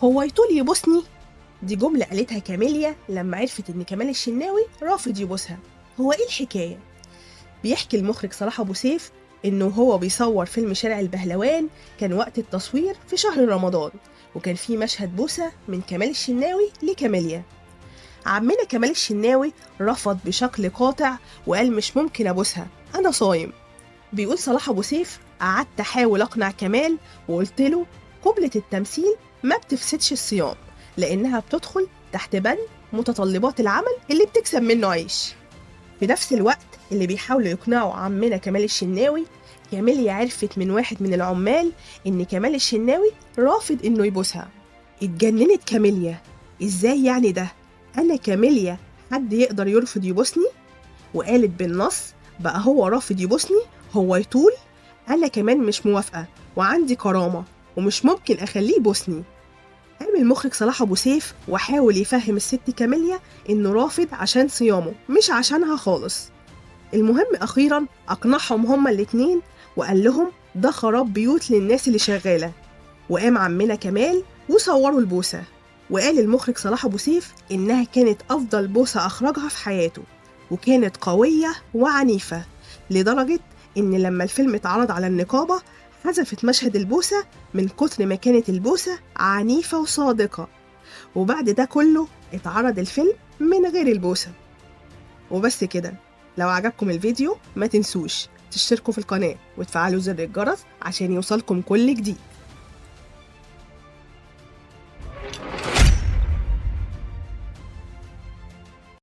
هو يطول يبوسني؟ دي جملة قالتها كاميليا لما عرفت إن كمال الشناوي رافض يبوسها. هو إيه الحكاية؟ بيحكي المخرج صلاح أبو سيف إنه هو بيصور فيلم شارع البهلوان، كان وقت التصوير في شهر رمضان، وكان في مشهد بوسة من كمال الشناوي لكاميليا. عمنا كمال الشناوي رفض بشكل قاطع وقال مش ممكن أبوسها، أنا صايم. بيقول صلاح أبو سيف: قعدت أحاول أقنع كمال وقلت له قبلة التمثيل ما بتفسدش الصيام، لأنها بتدخل تحت بند متطلبات العمل اللي بتكسب منه عيش. في نفس الوقت اللي بيحاولوا يقنعوا عمنا كمال الشناوي، كاميليا عرفت من واحد من العمال إن كمال الشناوي رافض إنه يبوسها. اتجننت كاميليا: إزاي يعني ده؟ أنا كاميليا حد يقدر يرفض يبوسني؟ وقالت بالنص: بقى هو رافض يبوسني؟ هو يطول؟ أنا كمان مش موافقة، وعندي كرامة، ومش ممكن أخليه يبوسني. قام المخرج صلاح أبو سيف وحاول يفهم الست كاميليا إنه رافض عشان صيامه مش عشانها خالص. المهم أخيرا أقنعهم هما الاتنين وقال لهم ده خراب بيوت للناس اللي شغالة. وقام عمنا كمال وصوروا البوسة، وقال المخرج صلاح أبو سيف إنها كانت أفضل بوسة أخرجها في حياته، وكانت قوية وعنيفة لدرجة إن لما الفيلم اتعرض على النقابة حذفت مشهد البوسة من كتر ما كانت البوسة عنيفة وصادقة. وبعد ده كله اتعرض الفيلم من غير البوسة. وبس كده. لو عجبكم الفيديو ما تنسوش تشتركوا في القناة وتفعلوا زر الجرس عشان يوصلكم كل جديد.